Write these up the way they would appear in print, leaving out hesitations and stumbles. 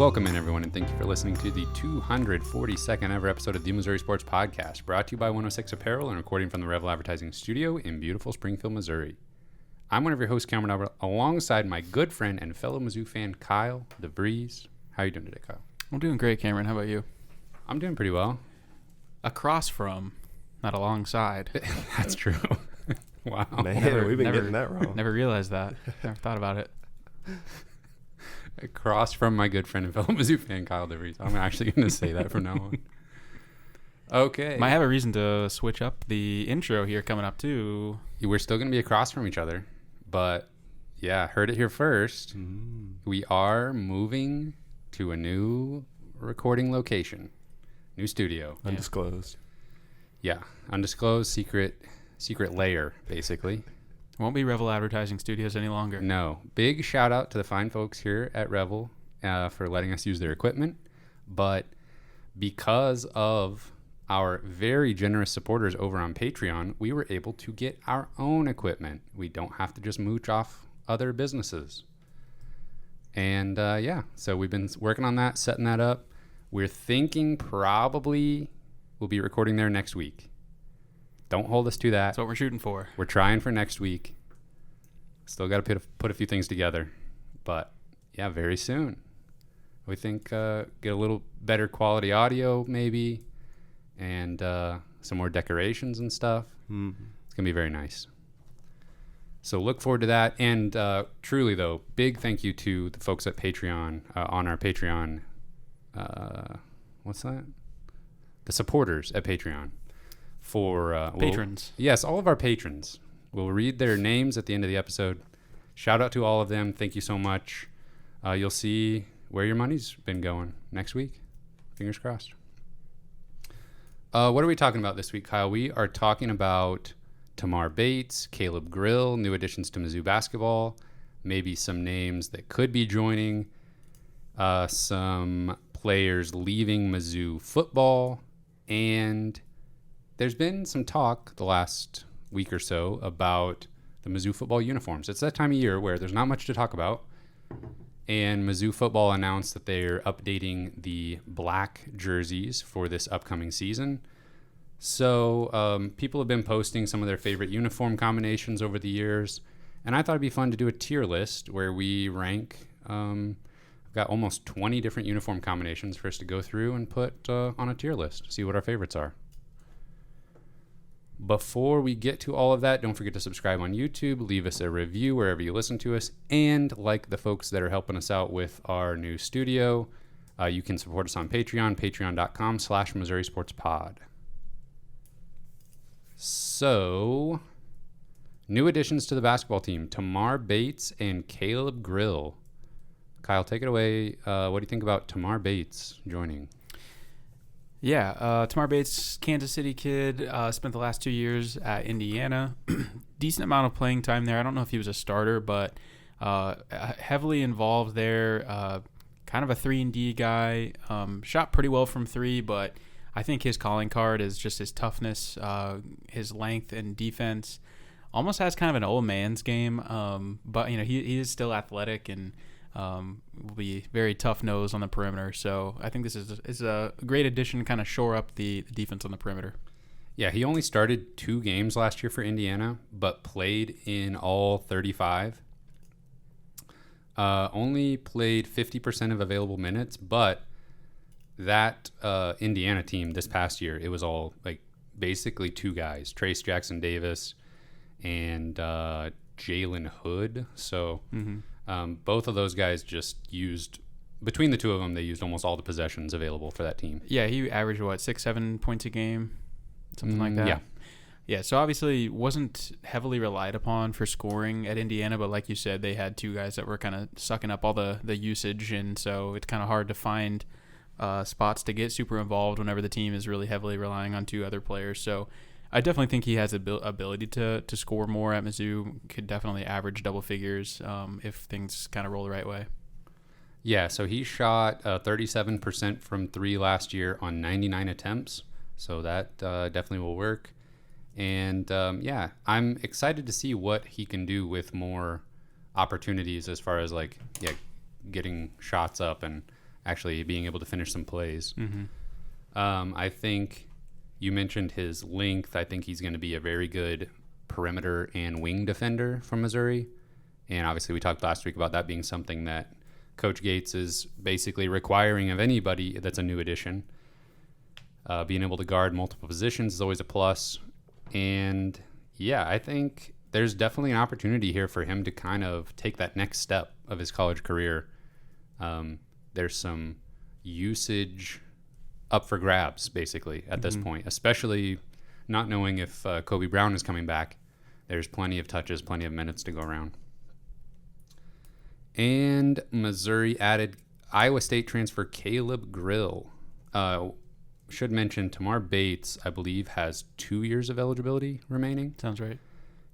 Welcome in, everyone, and thank you for listening to the 242nd ever episode of the Missouri Sports Podcast, brought to you by 106 Apparel and recording from the Revel Advertising Studio in beautiful Springfield, Missouri. I'm one of your hosts, Cameron Albert, alongside my good friend and fellow Mizzou fan, Kyle DeVries. How are you doing today, Kyle? I'm doing great, Cameron. How about you? I'm doing pretty well. Across from, not alongside. That's true. Wow. Man, we've been getting that wrong. Never realized that. Never thought about it. Across from my good friend and fellow Mizzou fan, Kyle DeVries. I'm actually going to say that from now on. Okay. Might have a reason to switch up the intro here coming up, too. We're still going to be across from each other, but yeah, heard it here first. We are moving to a new recording location, new studio. Undisclosed. Yeah, undisclosed, secret layer, basically. Won't be Revel Advertising Studios any longer. No. Big shout out to the fine folks here at Revel for letting us use their equipment. But because of our very generous supporters over on Patreon, we were able to get our own equipment. We don't have to just mooch off other businesses. And so we've been working on that, setting that up. We're thinking probably we'll be recording there next week. Don't hold us to that. That's what we're shooting for. We're trying for next week. Still got to put a few things together. But, yeah, very soon. We think get a little better quality audio, maybe, and some more decorations and stuff. Mm-hmm. It's going to be very nice. So look forward to that. And truly, though, big thank you to the folks at Patreon, on our Patreon. What's that? The supporters at Patreon. For patrons. Yes, all of our patrons. We'll read their names at the end of the episode. Shout out to all of them. Thank you so much. You'll see where your money's been going next week. Fingers crossed. What are we talking about this week, Kyle? We are talking about Tamar Bates, Caleb Grill, new additions to Mizzou basketball, maybe some names that could be joining, some players leaving Mizzou football, and there's been some talk the last week or so about the Mizzou football uniforms. It's that time of year where there's not much to talk about. And Mizzou football announced that they're updating the black jerseys for this upcoming season. So people have been posting some of their favorite uniform combinations over the years. And I thought it'd be fun to do a tier list where we rank. I've got almost 20 different uniform combinations for us to go through and put on a tier list, see what our favorites are. Before we get to all of that, don't forget to subscribe on YouTube, leave us a review wherever you listen to us, and like the folks that are helping us out with our new studio, you can support us on Patreon, patreon.com/Missouri Sports Pod. So, new additions to the basketball team, Tamar Bates and Caleb Grill. Kyle, take it away. What do you think about Tamar Bates joining? Yeah, Tamar Bates, Kansas City kid, spent the last 2 years at Indiana. Decent amount of playing time there. I don't know if he was a starter, but heavily involved there. Kind of a 3-and-D guy. Shot pretty well from three, but I think his calling card is just his toughness, his length and defense. Almost has kind of an old man's game, but he is still athletic and will be very tough nose on the perimeter. So I think this is a great addition to kind of shore up the defense on the perimeter. Yeah, he only started 2 games last year for Indiana, but played in all 35. Only played 50% of available minutes, but that Indiana team this past year, it was all like basically 2 guys, Trace Jackson Davis and Jalen Hood. So both of those guys just used, between the two of them, they used almost all the possessions available for that team. Yeah, he averaged, 6-7 points a game? Something like that? Yeah, so obviously wasn't heavily relied upon for scoring at Indiana, but like you said, they had 2 guys that were kind of sucking up all the usage, and so it's kind of hard to find spots to get super involved whenever the team is really heavily relying on 2 other players. So I definitely think he has the ability to score more at Mizzou. Could definitely average double figures if things kind of roll the right way. Yeah, so he shot 37% from 3 last year on 99 attempts. So that definitely will work. And I'm excited to see what he can do with more opportunities as far as getting shots up and actually being able to finish some plays. Mm-hmm. I think you mentioned his length. I think he's going to be a very good perimeter and wing defender from Missouri. And obviously we talked last week about that being something that Coach Gates is basically requiring of anybody that's a new addition. Being able to guard multiple positions is always a plus. And yeah, I think there's definitely an opportunity here for him to kind of take that next step of his college career. There's some usage up for grabs, basically, at this point, especially not knowing if Kobe Brown is coming back. There's plenty of touches, plenty of minutes to go around. And Missouri added Iowa State transfer Caleb Grill. Should mention Tamar Bates, I believe, has 2 years of eligibility remaining. Sounds right.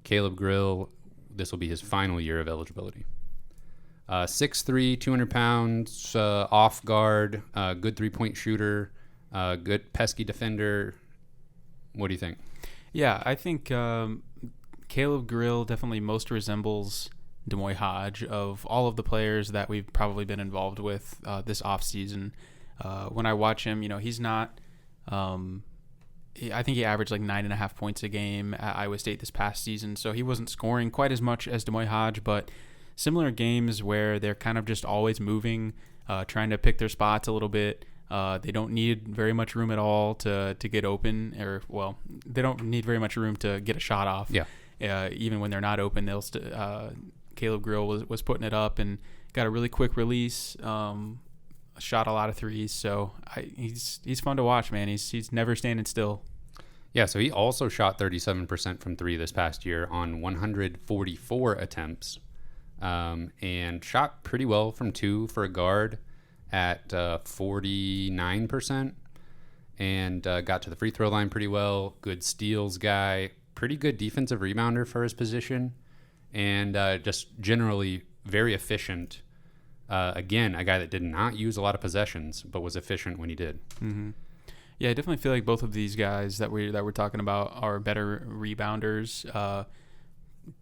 Caleb Grill, this will be his final year of eligibility. 6'3", 200 pounds, off guard, good three-point shooter, good pesky defender. What do you think? Yeah, I think Caleb Grill definitely most resembles Demoy Hodge of all of the players that we've probably been involved with this offseason. When I watch him, he's not I think he averaged like 9.5 points a game at Iowa State this past season, so he wasn't scoring quite as much as Demoy Hodge, but similar games where they're kind of just always moving, trying to pick their spots a little bit. They don't need very much room at all to get open, they don't need very much room to get a shot off. Yeah. Even when they're not open, they'll Caleb Grill was putting it up and got a really quick release. Shot a lot of threes, so he's fun to watch, man. He's never standing still. Yeah, so he also shot 37% from three this past year on 144 attempts, and shot pretty well from two for a guard at 49%, and got to the free throw line pretty well. Good steals guy, pretty good defensive rebounder for his position, and just generally very efficient. Again, a guy that did not use a lot of possessions, but was efficient when he did. Mm-hmm. Yeah, I definitely feel like both of these guys that we're talking about are better rebounders.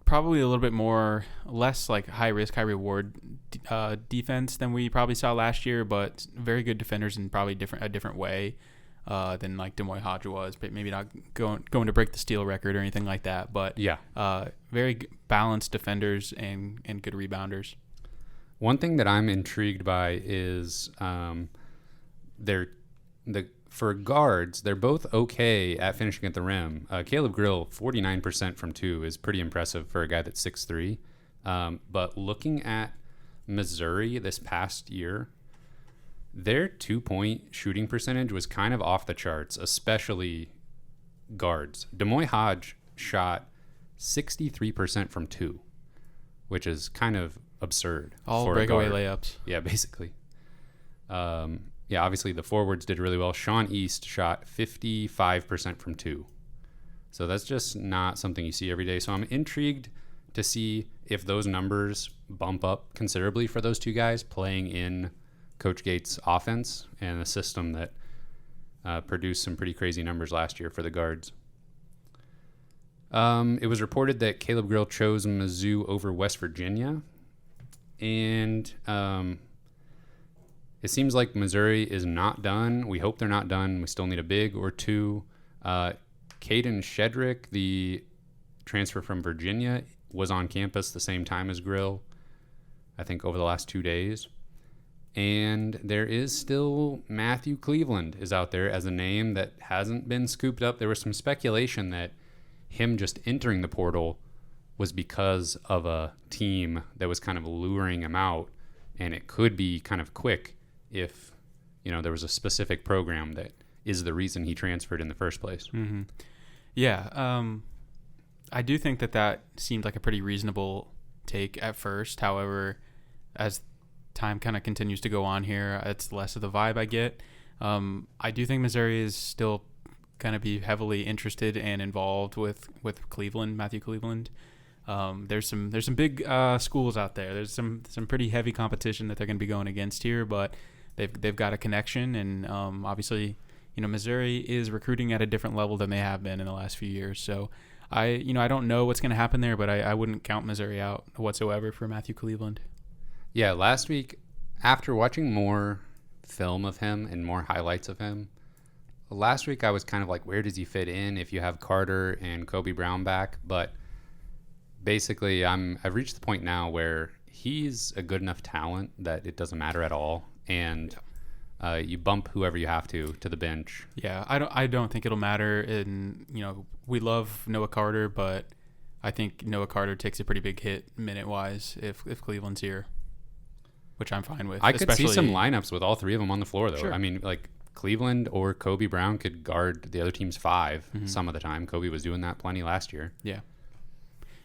Probably a little bit less like high risk, high reward defense than we probably saw last year, but very good defenders in probably a different way than like Demoy Hodge was. But maybe not going to break the steal record or anything like that. But yeah, very balanced defenders and good rebounders. One thing that I'm intrigued by is for guards, they're both okay at finishing at the rim. Caleb Grill, 49% from two is pretty impressive for a guy that's 6'3". But looking at Missouri this past year, their 2-point shooting percentage was kind of off the charts, especially guards. Demoy Hodge shot 63% from two, which is kind of absurd. All breakaway layups. Yeah, basically. Obviously the forwards did really well. Sean East shot 55% from two. So that's just not something you see every day. So I'm intrigued to see if those numbers bump up considerably for those two guys playing in Coach Gates' offense and a system that produced some pretty crazy numbers last year for the guards. It was reported that Caleb Grill chose Mizzou over West Virginia. And it seems like Missouri is not done. We hope they're not done. We still need a big or two. Caden Shedrick, the transfer from Virginia, was on campus the same time as Grill, I think over the last 2 days. And there is still Matthew Cleveland is out there as a name that hasn't been scooped up. There was some speculation that him just entering the portal was because of a team that was kind of luring him out, and it could be kind of quick if there was a specific program that is the reason he transferred in the first place. Mm-hmm. Yeah, I do think that seemed like a pretty reasonable take at first. However, as time kind of continues to go on here, it's less of the vibe I get. I do think Missouri is still going to be heavily interested and involved with Cleveland, Matthew Cleveland. There's some big schools out there. There's some pretty heavy competition that they're going to be going against here, but they've got a connection, and obviously, Missouri is recruiting at a different level than they have been in the last few years. So I don't know what's going to happen there, but I wouldn't count Missouri out whatsoever for Matthew Cleveland. Yeah, last week after watching more film of him and more highlights of him. Last week I was kind of like, where does he fit in if you have Carter and Kobe Brown back? But basically I've reached the point now where he's a good enough talent that it doesn't matter at all. And you bump whoever you have to the bench. Yeah, I don't think it'll matter. And we love Noah Carter, but I think Noah Carter takes a pretty big hit minute-wise if Cleveland's here, which I'm fine with. I could see some lineups with all three of them on the floor, though. Sure. I mean, like Cleveland or Kobe Brown could guard the other team's 5 some of the time. Kobe was doing that plenty last year. Yeah.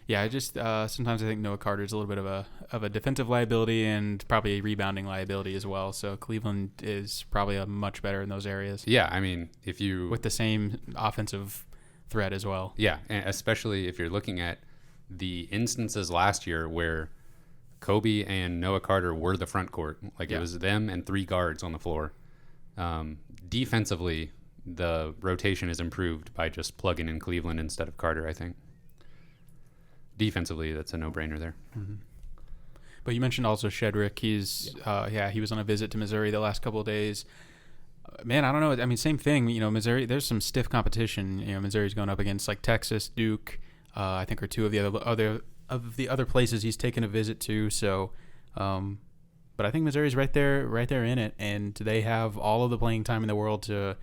Yeah, I just sometimes I think Noah Carter is a little bit of a defensive liability and probably a rebounding liability as well. So Cleveland is probably much better in those areas. Yeah, I mean, if you with the same offensive threat as well. Yeah, and especially if you're looking at the instances last year where Kobe and Noah Carter were the front court. Like it was them and 3 guards on the floor. Defensively, the rotation is improved by just plugging in Cleveland instead of Carter, I think. Defensively, that's a no-brainer there. Mm-hmm. But you mentioned also Shedrick. He's he was on a visit to Missouri the last couple of days. Man, I don't know. I mean, same thing. Missouri. There's some stiff competition. Missouri's going up against like Texas, Duke. I think are 2 of the other places he's taken a visit to. So, but I think Missouri's right there in it, and they have all of the playing time in the world to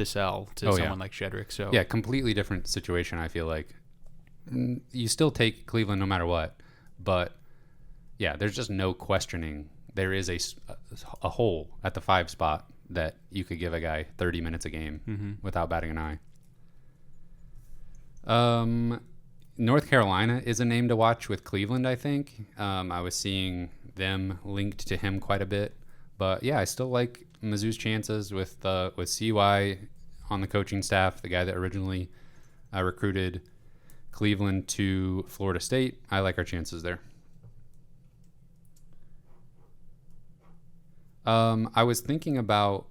sell to someone like Shedrick. So yeah, completely different situation. I feel like you still take Cleveland no matter what, but yeah, there's just no questioning. There is a hole at the 5 spot that you could give a guy 30 minutes a game without batting an eye. North Carolina is a name to watch with Cleveland, I think. I was seeing them linked to him quite a bit. But yeah, I still like Mizzou's chances with CY on the coaching staff, the guy that originally recruited Cleveland to Florida State. I like our chances there. I was thinking about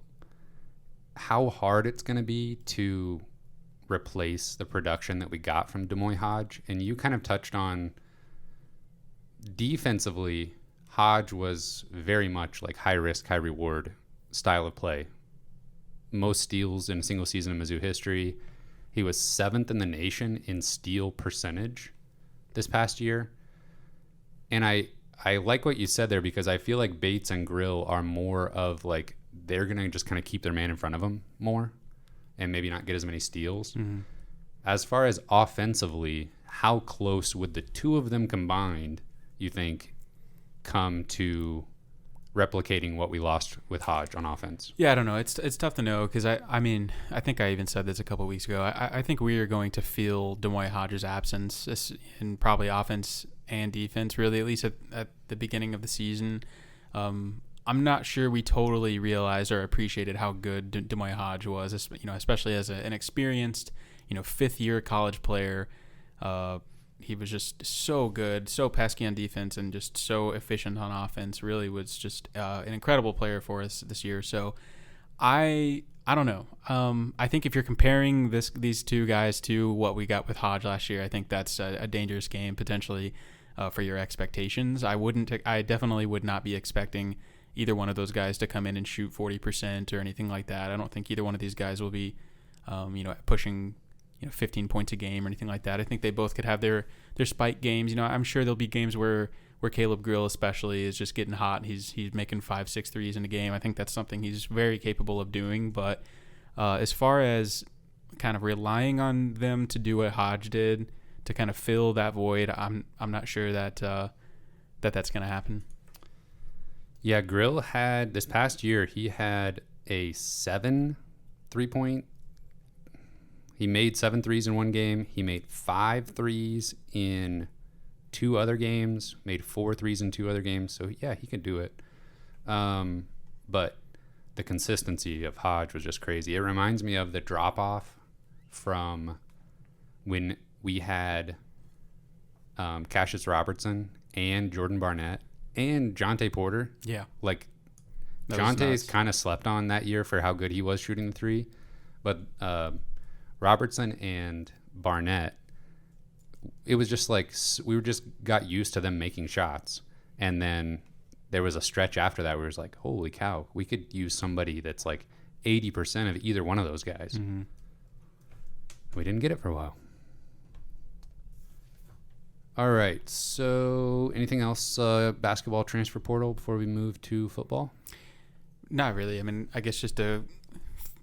how hard it's going to be to replace the production that we got from Demoy Hodge, and you kind of touched on defensively. Hodge was very much like high risk, high reward style of play. Most steals in a single season of Mizzou history. He was 7th in the nation in steal percentage this past year. And I like what you said there, because I feel like Bates and Grill are more of like, they're going to just kind of keep their man in front of them more and maybe not get as many steals. Mm-hmm. As far as offensively, how close would the 2 of them combined, you think, come to replicating what we lost with Hodge on offense? Yeah, I don't know. It's tough to know, because I mean, I think I even said this a couple of weeks ago. I think we are going to feel Demoy Hodge's absence in probably offense and defense, really, at least at the beginning of the season. I'm not sure we totally realized or appreciated how good Demoy Hodge was, especially as an experienced, 5th-year college player. He was just so good, so pesky on defense, and just so efficient on offense. Really was just an incredible player for us this year. So I don't know. I think if you're comparing these 2 guys to what we got with Hodge last year, I think that's a dangerous game potentially for your expectations. I definitely would not be expecting either one of those guys to come in and shoot 40% or anything like that. I don't think either one of these guys will be, pushing 15 points a game or anything like that. I think they both could have their spike games. I'm sure there'll be games where Caleb Grill especially is just getting hot. He's making 5-6 threes in a game. I think that's something he's very capable of doing. But as far as kind of relying on them to do what Hodge did to kind of fill that void, I'm not sure that that's going to happen. Yeah, Grill had this past year, he had a 7 3-point. He made 7 threes in one game. He made 5 threes in 2 other games, made 4 threes in 2 other games. So, yeah, he can do it. But the consistency of Hodge was just crazy. It reminds me of the drop-off from when we had Cassius Robertson and Jordan Barnett and Jonte Porter. Yeah. Like, Jonte's kind of slept on that year for how good he was shooting the 3. But Robertson and Barnett, it was just like we just got used to them making shots, and then there was a stretch after that where it was like, holy cow, we could use somebody that's like 80% of either one of those guys. Mm-hmm. We didn't get it for a while. All right. So anything else basketball transfer portal before we move to football? Not really. I mean, I guess just to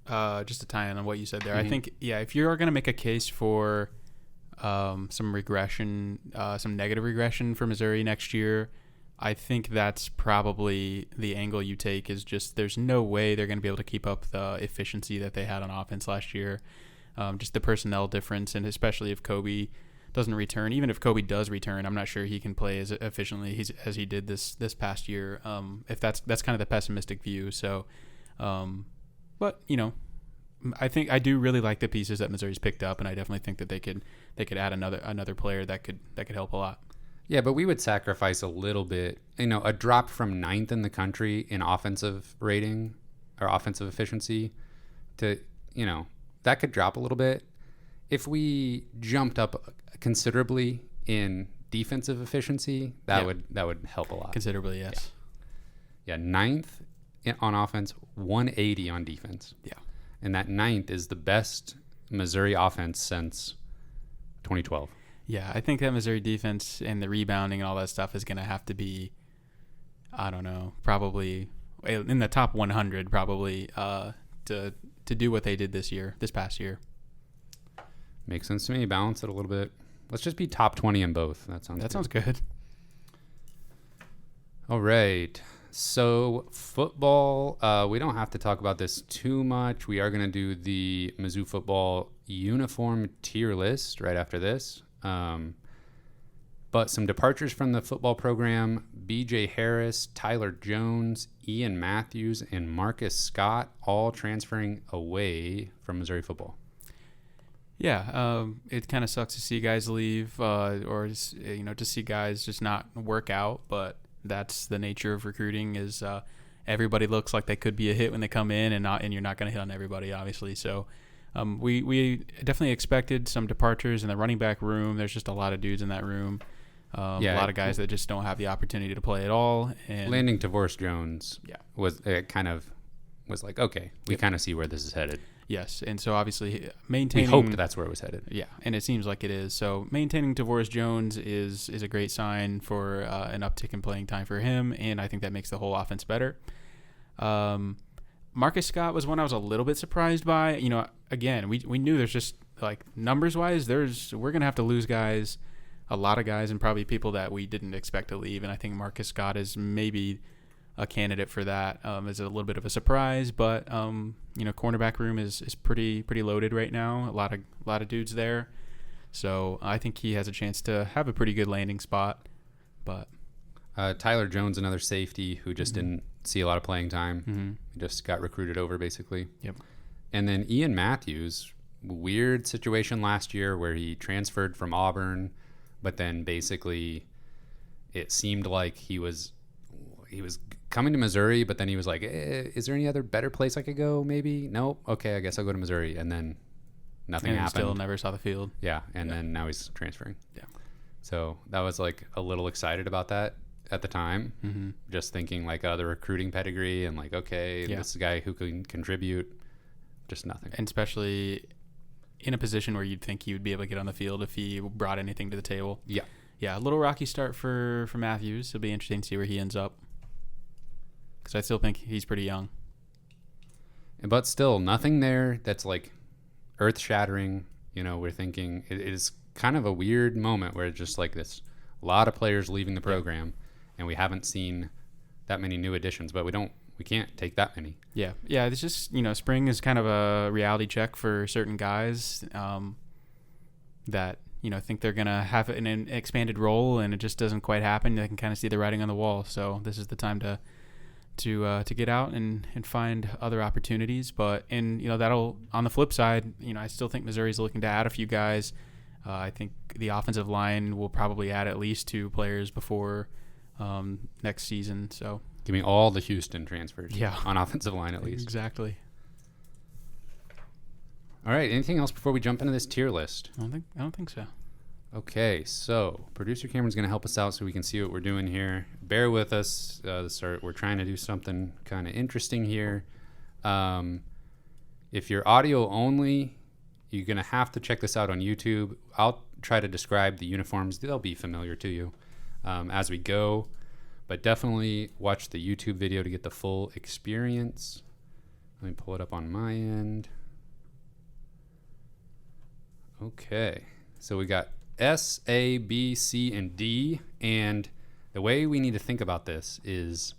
tie in on what you said there, Mm-hmm. I think, if you are going to make a case for some regression, some negative regression for Missouri next year, I think that's probably the angle you take, is just there's no way they're going to be able to keep up the efficiency that they had on offense last year. Just the personnel difference, and especially if Kobe doesn't return. Even if Kobe does return, I'm not sure he can play as efficiently as he did this past year. If that's kind of the pessimistic view. So, but I do really like the pieces that Missouri's picked up, and I definitely think that they could add another player that could help a lot. Yeah, but we would sacrifice a little bit, a drop from 9th in the country in offensive rating or offensive efficiency to, that could drop a little bit. If we jumped up considerably in defensive efficiency, that would help a lot. Considerably, yes. Yeah, 9th on offense, 180 on defense. Yeah. And that 9th is the best Missouri offense since 2012. Yeah, I think that Missouri defense and the rebounding and all that stuff is going to have to be, I don't know, probably in the top 100 probably to do what they did this past year. Makes sense to me. Balance it a little bit. Let's just be top 20 in both. That sounds good. All right. So football, we don't have to talk about this too much. We are going to do the Mizzou football uniform tier list right after this. But some departures from the football program: B.J. Harris, Tyler Jones, Ian Matthews, and Marcus Scott, all transferring away from Missouri football. Yeah, it kind of sucks to see guys leave, or to see guys just not work out. But that's the nature of recruiting. Is everybody looks like they could be a hit when they come in, and you're not going to hit on everybody, obviously. So we definitely expected some departures in the running back room. There's just a lot of dudes in that room. A lot of guys that just don't have the opportunity to play at all. And landing Tavorus Jones was like, okay, we kind of see where this is headed. Yes, and so obviously maintaining... We hoped that's where it was headed. Yeah, and it seems like it is. So maintaining Tavorus Jones is a great sign for an uptick in playing time for him, and I think that makes the whole offense better. Marcus Scott was one I was a little bit surprised by. Again, we knew there's just, like, numbers-wise, we're going to have to lose guys, a lot of guys, and probably people that we didn't expect to leave, and I think Marcus Scott is maybe a candidate for that. Is a little bit of a surprise, but cornerback room is pretty loaded right now. A lot of dudes there, so I think he has a chance to have a pretty good landing spot. But Tyler Jones, another safety who just didn't see a lot of playing time. Mm-hmm. He just got recruited over basically. Yep. And then Ian Matthews, weird situation last year where he transferred from Auburn, but then basically it seemed like he was coming to Missouri, but then he was like, is there any other better place I could go? Maybe. Nope. Okay, I guess I'll go to Missouri. And then nothing happened. Still never saw the field. Yeah, and then now he's transferring. Yeah. So that was like a little excited about that at the time. Mm-hmm. Just thinking like the recruiting pedigree and like, okay, this is a guy who can contribute. Just nothing. And especially in a position where you'd think he would be able to get on the field if he brought anything to the table. Yeah. Yeah, a little rocky start for Matthews. It'll be interesting to see where he ends up, because I still think he's pretty young. But still, nothing there that's like earth-shattering. We're thinking it is kind of a weird moment where it's just like this, a lot of players leaving the program, and we haven't seen that many new additions, but we can't take that many. Yeah. It's just, spring is kind of a reality check for certain guys that, think they're going to have an expanded role, and it just doesn't quite happen. They can kind of see the writing on the wall. So this is the time to get out and find other opportunities. But, that'll, on the flip side, I still think Missouri's looking to add a few guys. I think the offensive line will probably add at least 2 players before next season. So give me all the Houston transfers. Yeah. On offensive line at least. Exactly. All right. Anything else before we jump into this tier list? I don't think so. Okay, so producer Cameron's going to help us out so we can see what we're doing here. Bear with us. We're trying to do something kind of interesting here. If you're audio only, you're going to have to check this out on YouTube. I'll try to describe the uniforms. They'll be familiar to you as we go, but definitely watch the YouTube video to get the full experience. Let me pull it up on my end. Okay, so we got S, A, B, C, and D, and the way we need to think about this is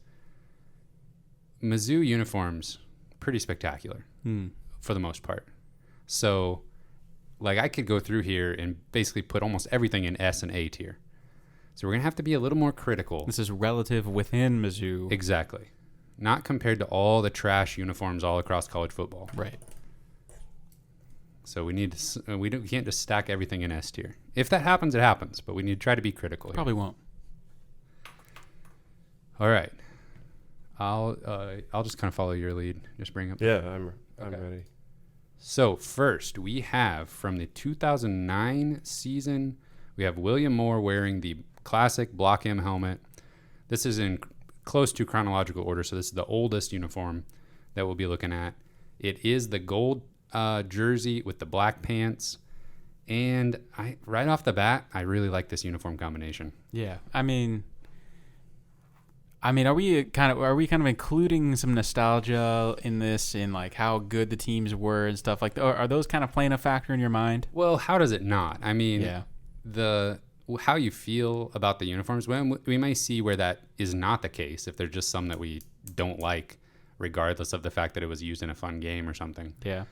Mizzou uniforms, pretty spectacular for the most part. So, like, I could go through here and basically put almost everything in S and A tier. So we're going to have to be a little more critical. This is relative within Mizzou. Exactly. Not compared to all the trash uniforms all across college football. Right. So we need to, we can't just stack everything in S tier. If that happens, it happens, but we need to try to be critical here. Probably won't. All right. I'll just kind of follow your lead. Just bring up. Yeah, I'm Okay. ready. So first, we have from the 2009 season, we have William Moore wearing the classic Block M helmet. This is in close to chronological order, so this is the oldest uniform that we'll be looking at. It is the gold jersey with the black pants, and right off the bat, I really like this uniform combination. Yeah. I mean, are we kind of including some nostalgia in this, in like how good the teams were and stuff like that? Or are those kind of playing a factor in your mind? Well, how does it not? I mean, Yeah. How you feel about the uniforms, we may see where that is not the case if there's just some that we don't like, regardless of the fact that it was used in a fun game or something. Yeah.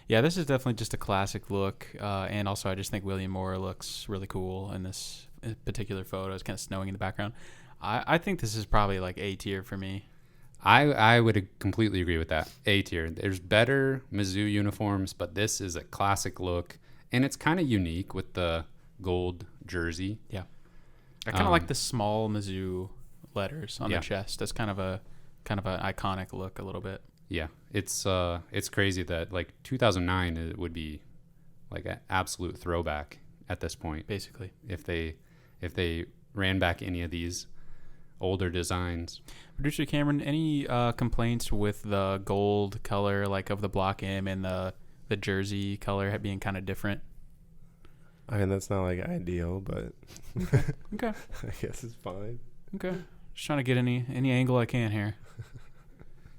Yeah, this is definitely just a classic look. And also, I just think William Moore looks really cool in this particular photo. It's kind of snowing in the background. I think this is probably like A tier for me. I would completely agree with that. A tier. There's better Mizzou uniforms, but this is a classic look, and it's kind of unique with the gold jersey. Yeah. I kind of like the small Mizzou letters on the chest. That's kind of an iconic look a little bit. Yeah. It's crazy that like 2009 it would be like an absolute throwback at this point. Basically. If they ran back any of these older designs. Producer Cameron, any complaints with the gold color, like of the Block M, and the jersey color being kind of different? I mean, that's not like ideal, but Okay. I guess it's fine. Okay. Just trying to get any angle I can here.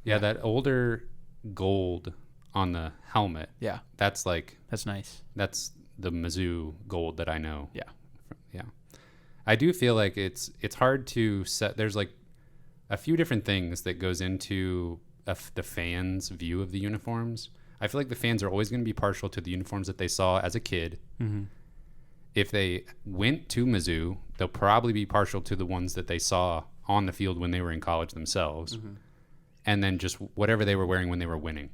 Yeah, that older gold on the helmet. Yeah. That's nice. That's the Mizzou gold that I know. Yeah. Yeah. I do feel like it's hard to set. There's like a few different things that goes into the fans' view of the uniforms. I feel like the fans are always going to be partial to the uniforms that they saw as a kid. Mm-hmm. If they went to Mizzou, they'll probably be partial to the ones that they saw on the field when they were in college themselves. Mm-hmm. And then just whatever they were wearing when they were winning.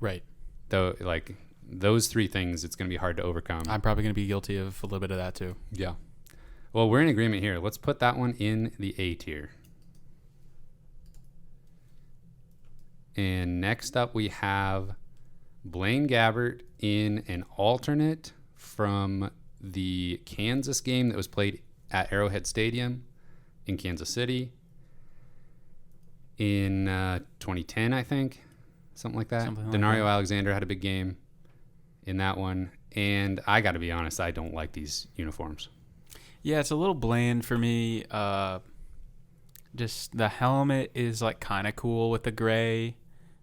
Right. Though, like, those three things, it's going to be hard to overcome. I'm probably going to be guilty of a little bit of that too. Yeah. Well, we're in agreement here. Let's put that one in the A tier. And next up, we have Blaine Gabbert in an alternate from the Kansas game that was played at Arrowhead Stadium in Kansas City in 2010, I think. Something like that. Denario Alexander had a big game in that one. And I got to be honest, I don't like these uniforms. Yeah, it's a little bland for me. Just the helmet is like kind of cool with the gray,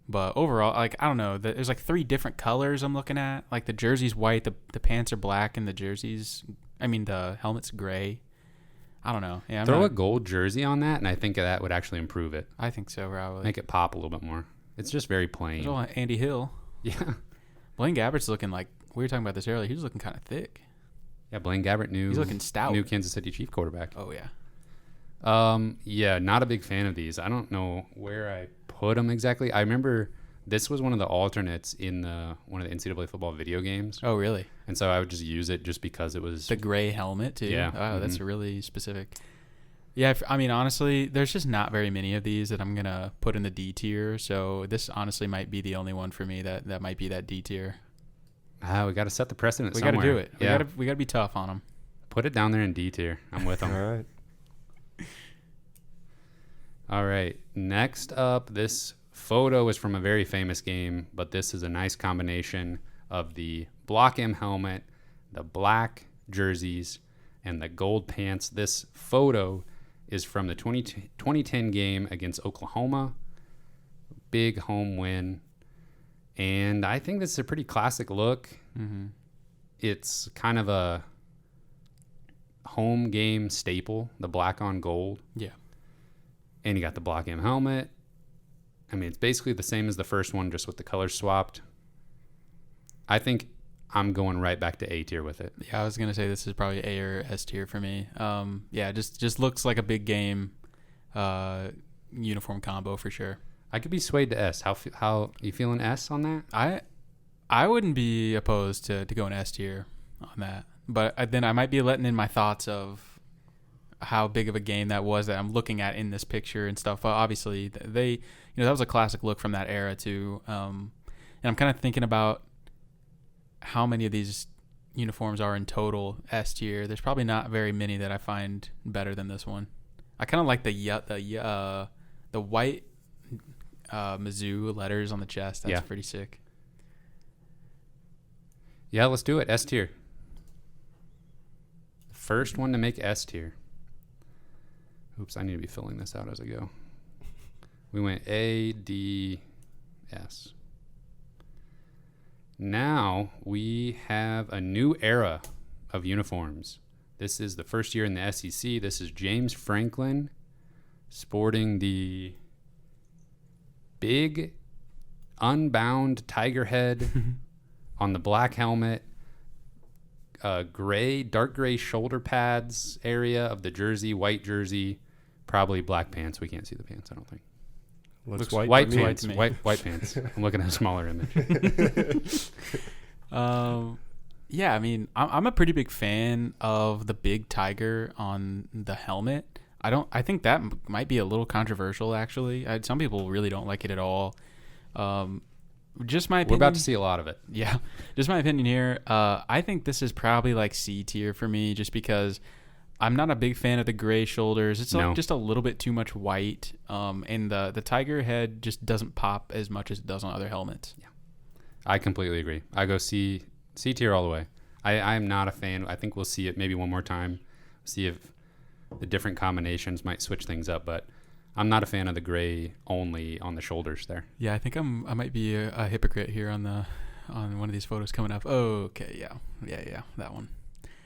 but overall, like, I don't know. There's like three different colors I'm looking at. Like the jersey's white, the pants are black, and the helmet's gray. I don't know. Yeah, Throw a gold jersey on that, and I think that would actually improve it. I think so, probably. Make it pop a little bit more. It's just very plain. There's all Andy Hill. Yeah. Blaine Gabbert's looking like, we were talking about this earlier, he was looking kind of thick. Yeah, Blaine Gabbert, he's looking stout. New Kansas City Chief quarterback. Oh, yeah. Yeah, not a big fan of these. I don't know where I put them exactly. I remember this was one of the alternates in one of the NCAA football video games. Oh, really? And so I would just use it just because it was... The gray helmet, too? Yeah. Oh, that's really specific. Yeah, I mean, honestly, there's just not very many of these that I'm going to put in the D tier. So this honestly might be the only one for me that might be that D tier. We got to set the precedent We somewhere. got to do it. Yeah. We got to be tough on them. Put it down there in D tier. I'm with All them. right. All right. Next up, this photo is from a very famous game, but this is a nice combination of the Block M helmet, the black jerseys, and the gold pants. This photo is from the 2010 game against Oklahoma. Big home win. And I think this is a pretty classic look. Mm-hmm. It's kind of a home game staple, the black on gold. Yeah. And you got the Block M helmet. I mean, it's basically the same as the first one, just with the colors swapped. I think I'm going right back to A tier with it. Yeah, I was gonna say this is probably A or S tier for me. Yeah, just looks like a big game uniform combo for sure. I could be swayed to S. How you feeling S on that? I wouldn't be opposed to going S tier on that, but then I might be letting in my thoughts of how big of a game that was that I'm looking at in this picture and stuff. Obviously, that was a classic look from that era too. And I'm kind of thinking about how many of these uniforms are in total S tier. There's probably not very many that I find better than this one. I kind of like the white Mizzou letters on the chest. That's pretty sick. Yeah, let's do it. S tier. First one to make S tier. Oops, I need to be filling this out as I go. We went A, D, S. Now we have a new era of uniforms. This is the first year in the SEC. This is James Franklin sporting the big unbound tiger head on the black helmet, dark gray shoulder pads area of the jersey, white jersey, probably black pants. We can't see the pants, I don't think. Looks white to me. pants. White pants. I'm looking at a smaller image. Yeah, I mean, I'm a pretty big fan of the big tiger on the helmet. I think that might be a little controversial, actually. Some people really don't like it at all. Just my opinion. We're about to see a lot of it. Yeah, just my opinion here. I think this is probably like C tier for me, just because I'm not a big fan of the gray shoulders. It's just a little bit too much white. And the tiger head just doesn't pop as much as it does on other helmets. Yeah, I completely agree. I go C tier all the way. I'm not a fan. I think we'll see it maybe one more time, see if the different combinations might switch things up, but I'm not a fan of the gray only on the shoulders there. Yeah, I think I might be a hypocrite here on one of these photos coming up. Oh, okay, yeah, that one.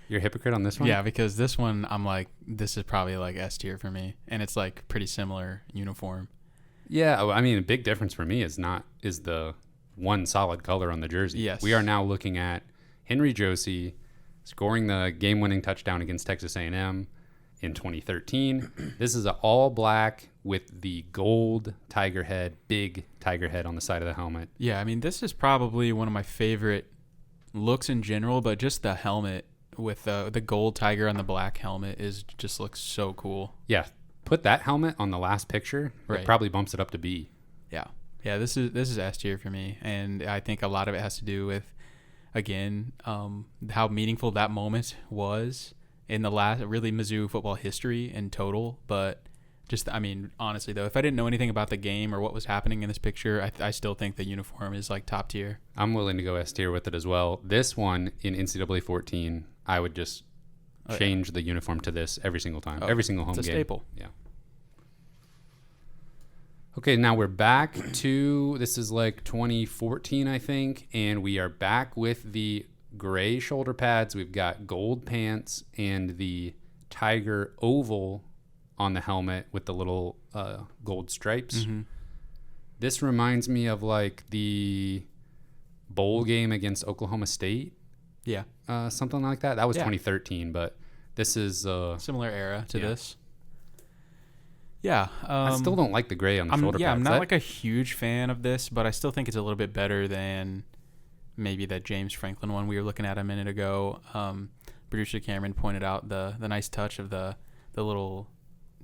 You're a hypocrite on this one? Yeah, because this one I'm like, this is probably like S tier for me, and it's like pretty similar uniform. Yeah, I mean, a big difference for me is the one solid color on the jersey. Yes. We are now looking at Henry Josie scoring the game-winning touchdown against Texas A&M in 2013. This is an all black with the gold tiger head, big tiger head on the side of the helmet. Yeah, I mean, this is probably one of my favorite looks in general, but just the helmet with the gold tiger on the black helmet just looks so cool. Yeah, put that helmet on the last picture. Right. It probably bumps it up to B. Yeah. This is S tier for me, and I think a lot of it has to do with, again, how meaningful that moment was in the last really Mizzou football history in total. But just, I mean, honestly though, if I didn't know anything about the game or what was happening in this picture, I still think the uniform is like top tier. I'm willing to go S tier with it as well. This one in NCAA 14, I would just change the uniform to this every single time, every single home game. It's a staple. Yeah. Okay, now we're back to, this is like 2014, I think, and we are back with the gray shoulder pads. We've got gold pants and the tiger oval on the helmet with the little gold stripes. Mm-hmm. This reminds me of like the bowl game against Oklahoma State. Yeah. Something like that. That was 2013, but this is similar era to this. Yeah. I still don't like the gray on the shoulder pads. Yeah, I'm not like a huge fan of this, but I still think it's a little bit better than maybe that James Franklin one we were looking at a minute ago. Producer Cameron pointed out the nice touch of the little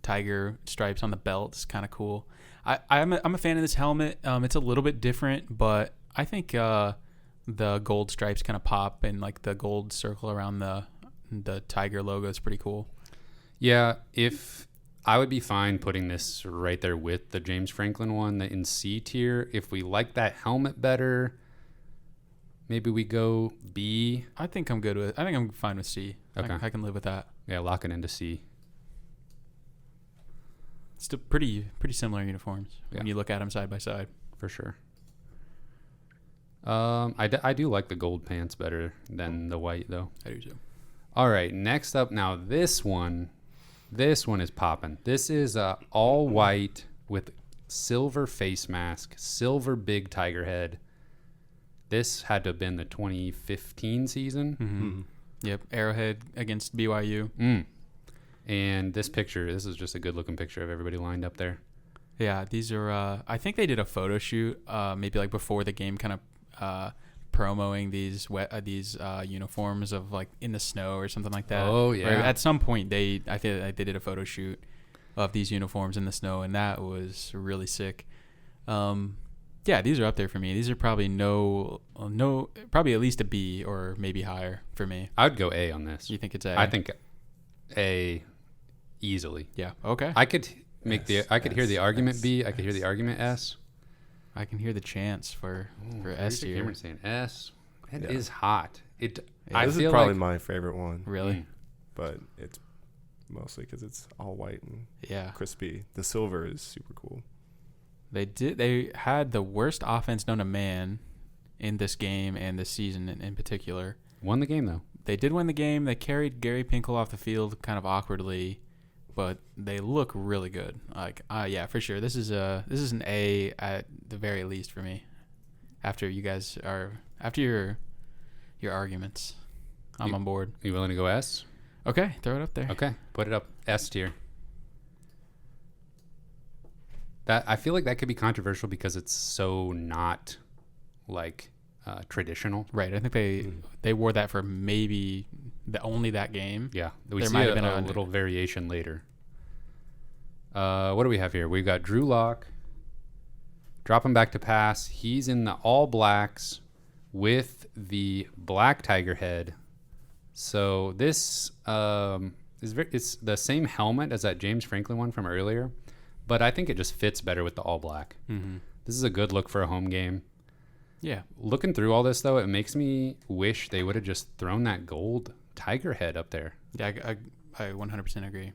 tiger stripes on the belt. It's kind of cool. I'm a fan of this helmet. It's a little bit different, but I think the gold stripes kind of pop, and like the gold circle around the the tiger logo is pretty cool. Yeah, if I would be fine putting this right there with the James Franklin one, the in C tier. If we like that helmet better, maybe we go B. I think I'm good with. I think I'm fine with C. Okay. I can live with that. Yeah, lock it into C. Still pretty similar uniforms Yeah. when you look at them side by side. For sure. I do like the gold pants better than the white, though. I do too. All right, next up now, this one is popping. This is all white with silver face mask, silver big tiger head. This had to have been the 2015 season. Mm-hmm. Yep, Arrowhead against BYU. And this picture, this is just a good looking picture of everybody lined up there. Yeah, these are. I think they did a photo shoot, maybe like before the game, kind of promoting these uniforms of like in the snow or something like that. Oh yeah. Or at some point, I feel like they did a photo shoot of these uniforms in the snow, and that was really sick. Yeah, these are up there for me. These are probably probably at least a B or maybe higher for me. I would go A on this. You think it's A? I think A easily. Yeah. Okay. I could I could hear the argument S, B. I could hear the argument S. I can hear the chants for S Here's here. Cameron saying S. It Yeah. is hot. It. Yeah, I This feel is probably like my favorite one, Really? but it's mostly because it's all white and Yeah. crispy. The silver is super cool. They had the worst offense known to man in this game and this season in particular. won the game though. They did win the game. They carried Gary Pinkel off the field kind of awkwardly, but they look really good. Like, yeah, for sure. This is an A at the very least for me. After your arguments, I'm on board. You willing to go S? Okay, throw it up there. Okay, put it up S tier. That I feel like that could be controversial because it's so not like traditional. Right. I think they wore that for maybe only that game. Yeah, we There see might have been a a little variation later. What do we have here? We've got Drew Lock dropping back to pass. He's in the all blacks with the black tiger head. So this it's the same helmet as that James Franklin one from earlier, but I think it just fits better with the all black. Mm-hmm. This is a good look for a home game. Yeah. Looking through all this, though, it makes me wish they would have just thrown that gold tiger head up there. Yeah, I 100% agree.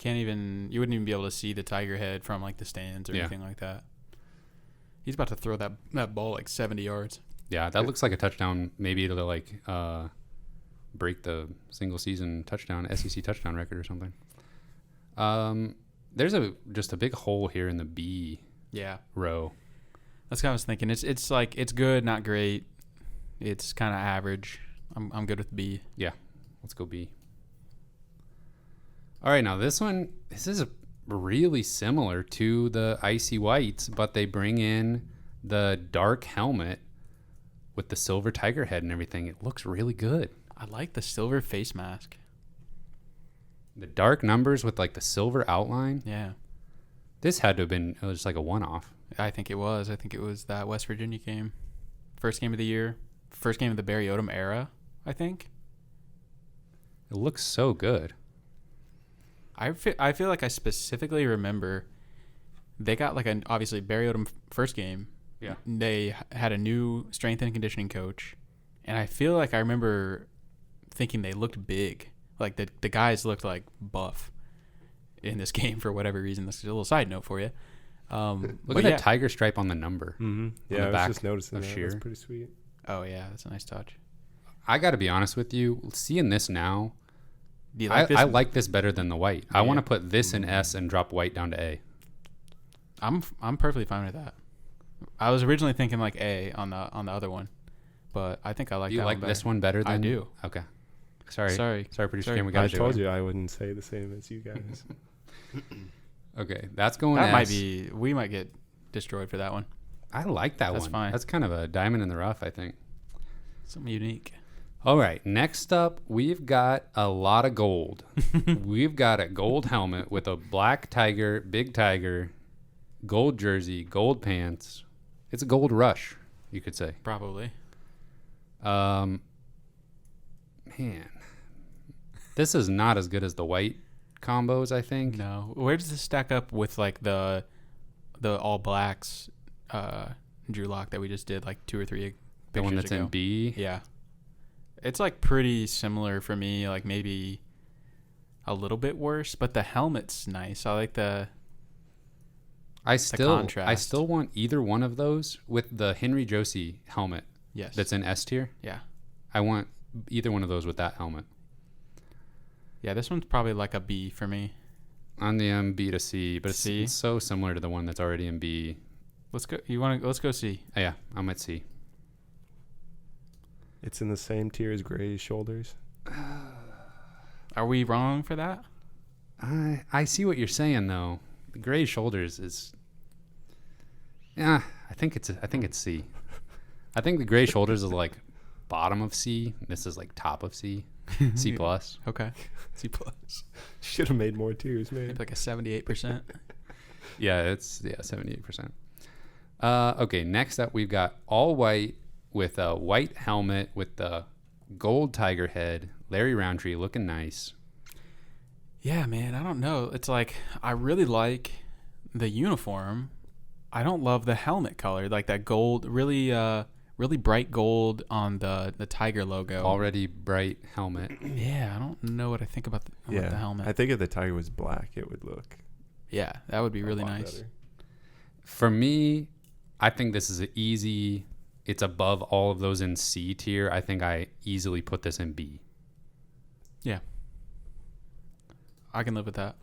You wouldn't even be able to see the tiger head from like the stands or anything like that. He's about to throw that ball like 70 yards. Yeah, that looks like a touchdown. Maybe it'll like break the single season touchdown, SEC touchdown record or something. There's just a big hole here in the B row. That's what I was thinking. It's like it's good, not great. It's kind of average. I'm good with B. Yeah, let's go B. All right, now this is really similar to the icy whites, but they bring in the dark helmet with the silver tiger head and everything. It looks really good. I like the silver face mask. The dark numbers with like the silver outline. Yeah, This had to have been just like a one-off. I think it was. I think it was that West Virginia game, first game of the year, first game of the Barry Odom era. I think. It looks so good. I feel like I specifically remember they got like obviously Barry Odom first game. Yeah. They had a new strength and conditioning coach, and I feel like I remember thinking they looked big. Like the guys looked like buff in this game for whatever reason. This is a little side note for you. Look at that tiger stripe on the number. Mm-hmm. Yeah, the I was back just noticing of that. sheer. That's pretty sweet. Oh yeah, that's a nice touch. I got to be honest with you. Seeing this now, Do you like this? I like this better than the white. I Yeah. want to put this in S and drop white down to A. I'm perfectly fine with that. I was originally thinking like A on the other one, but I think I like Do you that like one this better. one better than I do. Okay. Sorry, Sorry. producer Sorry. Cam, we got I to do told it. you I wouldn't say the same as you guys. Okay, that's going That S. might be. We might get destroyed for that one. I like that That's one. fine. That's kind of a diamond in the rough, I think. Something unique. All right, next up, we've got a lot of gold. We've got a gold helmet with a black tiger, big tiger, gold jersey, gold pants. It's a gold rush, you could say. Probably. Man, This is not as good as the white combos, I think. No. Where does this stack up with like the all blacks Drew Lock that we just did like 2 or 3 pictures The one that's ago? in B. Yeah. It's like pretty similar for me, like maybe a little bit worse, but the helmet's nice. I like the I contrast. still want either one of those with the Henry Josie helmet yes. that's in S tier. Yeah. I want either one of those with that helmet. Yeah, this one's probably like a B for me. On the B to C, but C? it's so similar to the one that's already in B. Let's go C. Oh, yeah, I'm at C. It's in the same tier as Gray's shoulders. Are we wrong for that? I see what you're saying though. The gray shoulders is. Yeah, I think it's C. I think the gray shoulders is like bottom of C. This is like top of C. C plus. Okay. C plus. Should have made more tiers, man. Maybe like a 78%. Yeah, it's 78%. Okay, next up we've got all white with a white helmet with the gold tiger head. Larry Roundtree looking nice. Yeah, man, I don't know. It's like I really like the uniform. I don't love the helmet color, like that gold, really bright gold on the tiger logo. Already bright helmet. Yeah, I don't know what I think about the helmet. I think if the tiger was black, it would look Yeah, that would be really a lot nice. better. For me, I think this is an easy. It's above all of those in C tier. I think I easily put this in B. Yeah, I can live with that.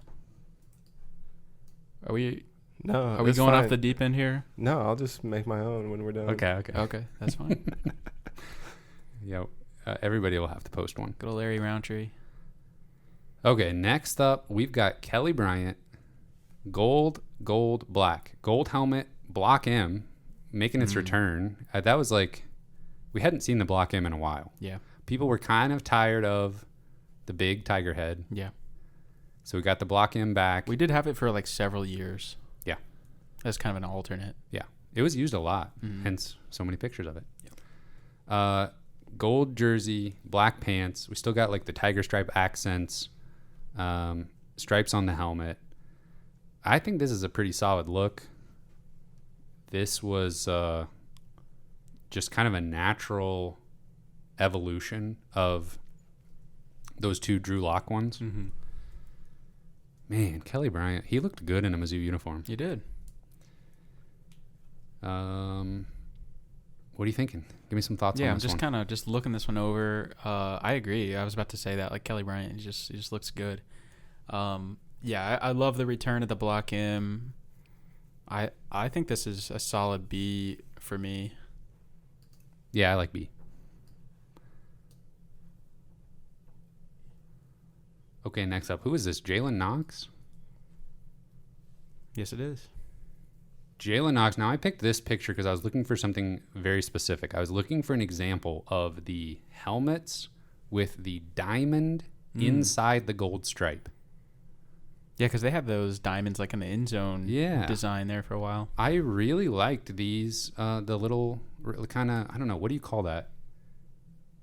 Are we No, going that's off fine. the deep end here? No, I'll just make my own when we're done. Okay, that's fine. Yep. Everybody will have to post one. Good old Larry Roundtree. Okay, next up, we've got Kelly Bryant. Gold, black. Gold helmet, block M, making its return. That was like, we hadn't seen the block M in a while. Yeah, People were kind of tired of the big tiger head. yeah. So we got the block M back. We did have it for like several years. Yeah. As kind of an alternate. Yeah. It was used a lot, hence so many pictures of it. Gold jersey, black pants. We still got like the tiger stripe accents, stripes on the helmet. I think this is a pretty solid look. This was just kind of a natural evolution of those two Drew Lock ones. Mm-hmm. Man, Kelly Bryant, he looked good in a Mizzou uniform. You did. What are you thinking? Give me some thoughts on Yeah, I'm this just one. kind of just looking this one over. I agree. I was about to say that. Like Kelly Bryant, he just looks good. Yeah, I love the return of the block M. I think this is a solid B for me. Yeah, I like B. Okay, next up. Who is this? Jalen Knox? Yes, it is. Jalen Knox. Now, I picked this picture because I was looking for something very specific. I was looking for an example of the helmets with the diamond inside the gold stripe. Yeah, because they have those diamonds like in the end zone Yeah. design there for a while. I really liked these, the little kind of, I don't know, what do you call that?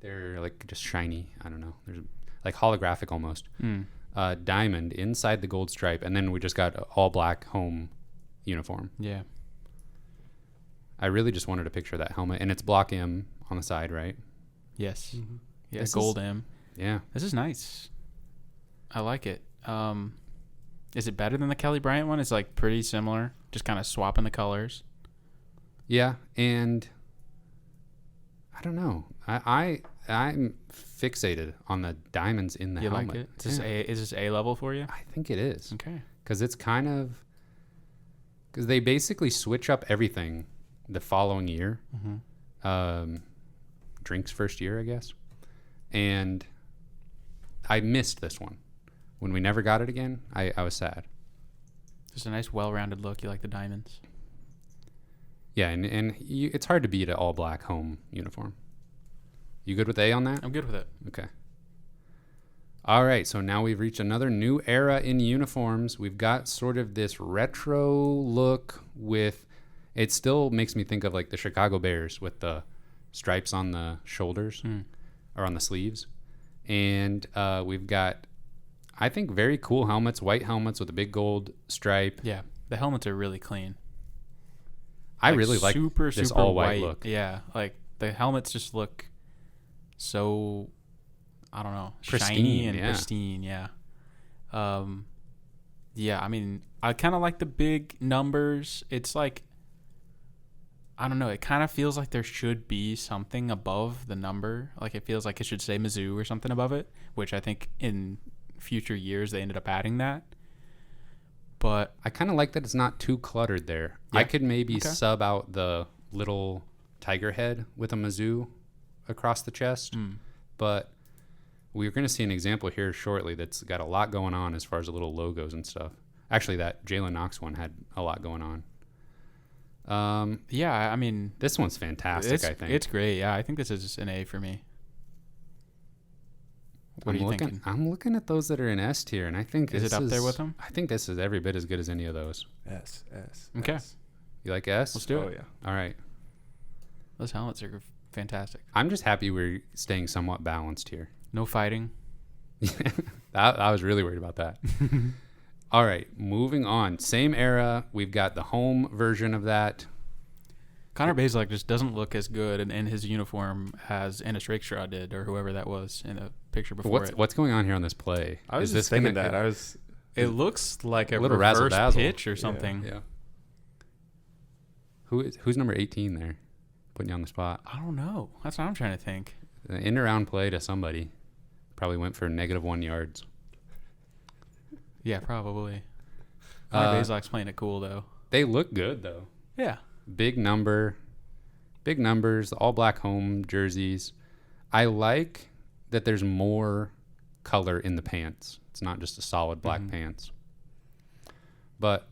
They're like just shiny. I don't know. There's like holographic almost. Diamond inside the gold stripe. And then we just got all black home uniform. Yeah. I really just wanted a picture of that helmet. And it's block M on the side, right? Yes. Mm-hmm. Yeah, This gold is- M. Yeah. This is nice. I like it. Is it better than the Kelly Bryant one? It's like pretty similar, just kind of swapping the colors. Yeah. And I don't know. I'm fixated on the diamonds in the You helmet. like it? Is Yeah. this A level for you? I think it is. Okay. Because it's kind of, because they basically switch up everything the following year. Drink's first year, I guess. And I missed this one. When we never got it again, I was sad. Just a nice, well-rounded look. You like the diamonds. Yeah, and it's hard to beat an all-black home uniform. You good with A on that? I'm good with it. Okay. All right, so now we've reached another new era in uniforms. We've got sort of this retro look with, it still makes me think of like the Chicago Bears with the stripes on the shoulders or on the sleeves. And we've got, I think, very cool helmets, white helmets with a big gold stripe. Yeah, the helmets are really clean. I really like this all white look. Yeah, like the helmets just look so, I don't know, Pristine, shiny and yeah. pristine. Yeah. Yeah, I mean, I kind of like the big numbers. It's like, I don't know, it kind of feels like there should be something above the number. Like it feels like it should say Mizzou or something above it, which I think in future years they ended up adding that. But I kind of like that it's not too cluttered there. Yeah. I could maybe Okay. sub out the little tiger head with a Mizzou across the chest, but we're going to see an example here shortly that's got a lot going on as far as the little logos and stuff. Actually, that Jalen Knox one had a lot going on. yeah, I mean, This one's fantastic, I think. it's great. Yeah, I think this is an A for me. What are you thinking? I'm looking at those that are in S tier, and I think Is this it up there with them? I think this is every bit as good as any of those. S. Okay. S. You like S? Let's do Oh it. yeah. All right. Those helmets are fantastic. I'm just happy we're staying somewhat balanced here. No fighting. I was really worried about that. All right, moving on. Same era. We've got the home version of that. Connor Bazelak just doesn't look as good in his uniform as Ennis Rakestraw did, or whoever that was in the picture before it. What's going on here on this play? I was Is just this thinking gonna- that. I was. It looks like a little reverse razzle-dazzle. pitch or something. Yeah. Who's number 18 there? Putting you on the spot. I don't know. That's what I'm trying to think. An in-around play to somebody. Probably went for -1 yards. Yeah, probably. Connor Uh, Bazelak's playing it cool though. They look good though. Yeah. Big numbers, all black home jerseys. I like that there's more color in the pants. It's not just a solid black pants. But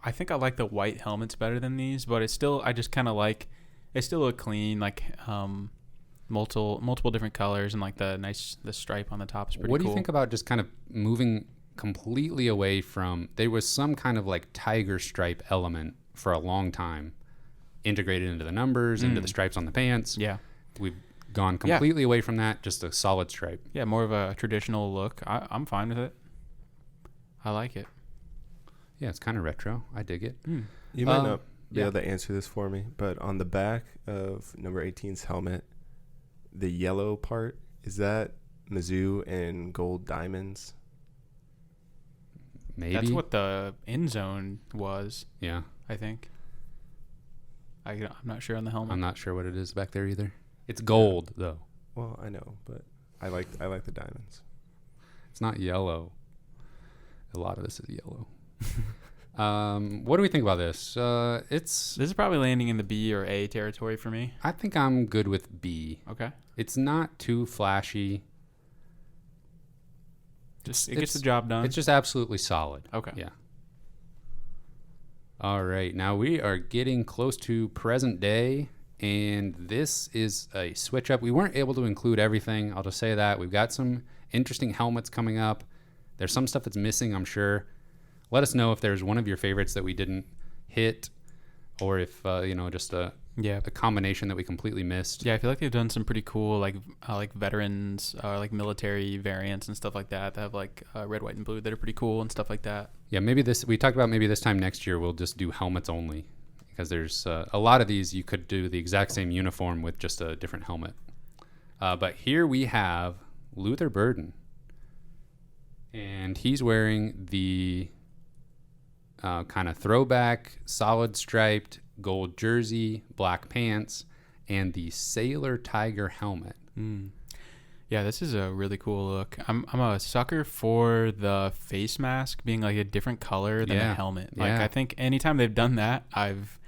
I think I like the white helmets better than these, but it's still, I just kind of like, it still look clean, like multiple different colors, and like the stripe on the top is pretty cool. what do you think about just kind of moving completely away from, there was some kind of like tiger stripe element for a long time integrated into the numbers, into the stripes on the pants. Yeah. We've gone completely away from that, just a solid stripe. Yeah, more of a traditional look. I'm fine with it. I like it. Yeah, it's kind of retro. I dig it. You might not be yeah. able to answer this for me, but on the back of number 18's helmet, the yellow part, is that Mizzou and gold diamonds? Maybe. That's what the end zone was, Yeah. I think. I'm not sure on the helmet. I'm not sure what it is back there either. It's gold though. Well, I know, but I like the diamonds. It's not yellow. A lot of this is yellow. What do we think about this? This is probably landing in the B or A territory for me. I think I'm good with B. Okay. It's not too flashy. It gets the job done. It's just absolutely solid. Okay. Yeah. All right. Now we are getting close to present day, and this is a switch up. We weren't able to include everything. I'll just say that. We've got some interesting helmets coming up. There's some stuff that's missing, I'm sure. Let us know if there's one of your favorites that we didn't hit, or if, just a combination that we completely missed. Yeah, I feel like they've done some pretty cool like veterans, like military variants and stuff like that. They have like red, white, and blue that are pretty cool and stuff like that. Yeah, we talked about maybe this time next year we'll just do helmets only, because there's a lot of these you could do the exact same uniform with just a different helmet. But here we have Luther Burden, and he's wearing the kind of throwback, solid striped gold jersey, black pants, and the Sailor Tiger helmet. Yeah, this is a really cool look. I'm a sucker for the face mask being like a different color than the helmet. Like I think anytime they've done that, I've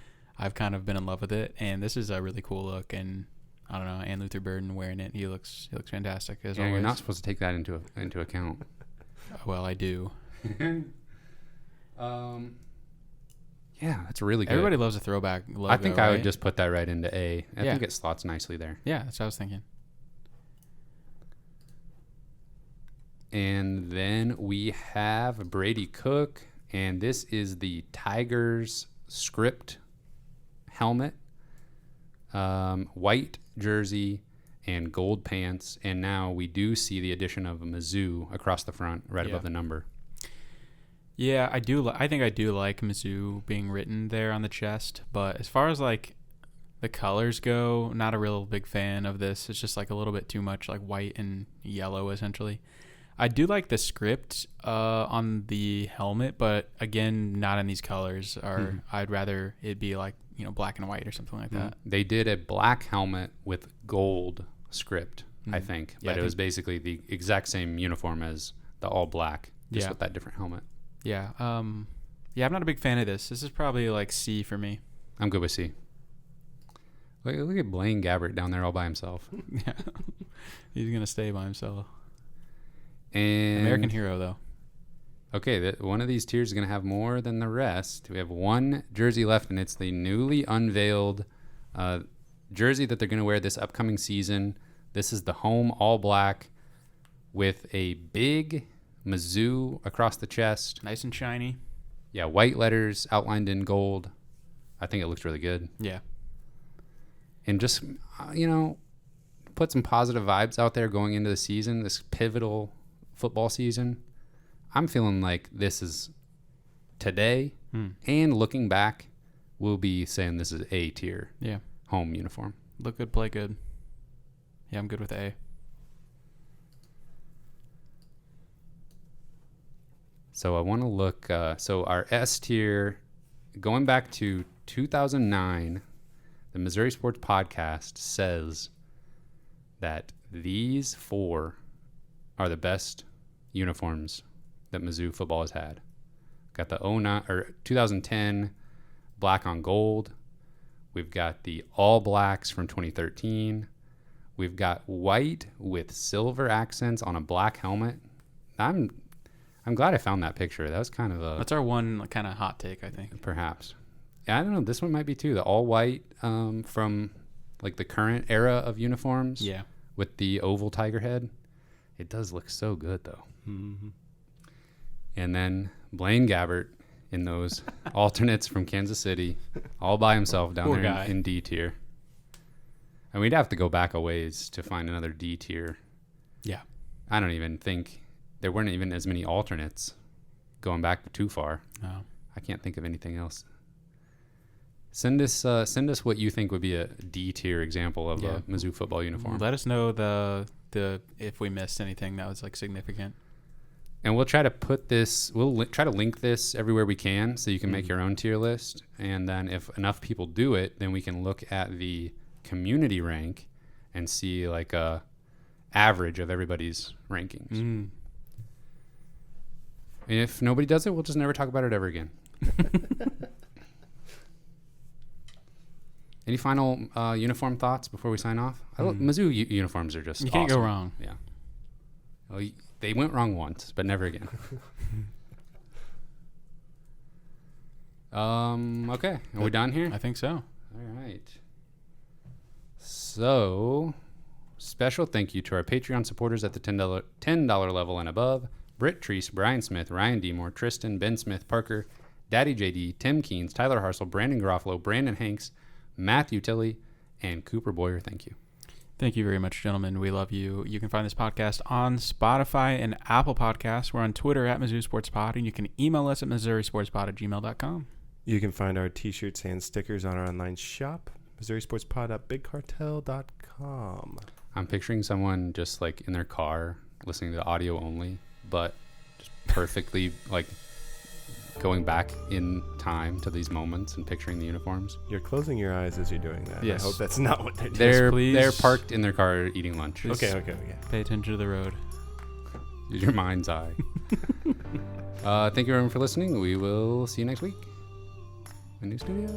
kind of been in love with it, and this is a really cool look. And I don't know, and Luther Burden wearing it, he looks fantastic as always. You're not supposed to take that into account. Well, I do. Yeah, that's really good. Everybody loves a throwback logo. I think I would right? just put that right into A. I Yeah. think it slots nicely there. Yeah, that's what I was thinking. And then we have Brady Cook, and this is the Tigers script helmet, white jersey, and gold pants. And now we do see the addition of a Mizzou across the front, right above the number. Yeah, I do. I think I do like Mizzou being written there on the chest. But as far as like the colors go, not a real big fan of this. It's just like a little bit too much like white and yellow essentially. I do like the script on the helmet, but again, not in these colors. Or I'd rather it be like, black and white or something like that. They did a black helmet with gold script, I think. But it was basically the exact same uniform as the all black, just with that different helmet. Yeah. I'm not a big fan of this. This is probably like C for me. I'm good with C. Look at Blaine Gabbert down there all by himself. Yeah. He's going to stay by himself. And American hero, though. Okay, one of these tiers is going to have more than the rest. We have one jersey left, and it's the newly unveiled jersey that they're going to wear this upcoming season. This is the home all black with a big Mizzou across the chest. Nice and shiny. Yeah, white letters outlined in gold. I think it looks really good. Yeah. And just, put some positive vibes out there going into the season, this pivotal football season. I'm feeling like this is today, and looking back, we'll be saying this is A tier. Yeah. Home uniform. Look good, play good. Yeah, I'm good with A. So I want to look. So our S tier, going back to 2009, the Missouri Sports Podcast says that these 4 are the best uniforms that Mizzou football has had. Got the 2010 black on gold. We've got the all blacks from 2013. We've got white with silver accents on a black helmet. I'm glad I found that picture. That was kind of that's our one kind of hot take, I think. Perhaps. Yeah, I don't know. This one might be too. The all white from like the current era of uniforms. Yeah. With the oval tiger head. It does look so good though. Mm-hmm. And then Blaine Gabbert in those alternates from Kansas City, all by himself down Poor there guy. in D tier. And we'd have to go back a ways to find another D tier. Yeah. I don't even think there weren't even as many alternates going back too far. No. I can't think of anything else. Send us what you think would be a D tier example of a Mizzou football uniform. Let us know the if we missed anything that was like significant. And we'll try to put this. We'll try to link this everywhere we can, so you can make your own tier list. And then, if enough people do it, then we can look at the community rank and see like a average of everybody's rankings. And if nobody does it, we'll just never talk about it ever again. Any final uniform thoughts before we sign off? Mizzou uniforms are just you can't awesome. go wrong. Yeah. Well, they went wrong once, but never again. Okay. Are we done here? I think so. All right. So, special thank you to our Patreon supporters at the $10 level and above. Britt Treese, Brian Smith, Ryan Demore, Tristan, Ben Smith, Parker, Daddy JD, Tim Keynes, Tyler Harsel, Brandon Garofalo, Brandon Hanks, Matthew Tilley, and Cooper Boyer. Thank you. Thank you very much, gentlemen. We love you. You can find this podcast on Spotify and Apple Podcasts. We're on Twitter at Mizzou Sports Pod, and you can email us at MissouriSportsPod@gmail.com. You can find our t-shirts and stickers on our online shop, MissouriSportsPod.BigCartel.com. I'm picturing someone just like in their car listening to audio only, but just perfectly like going back in time to these moments and picturing the uniforms. You're closing your eyes as you're doing that. Yes. I hope that's not what they're doing. They're parked in their car eating lunch. Okay. Pay attention to the road. Use your mind's eye. Thank you everyone for listening. We will see you next week. A new studio.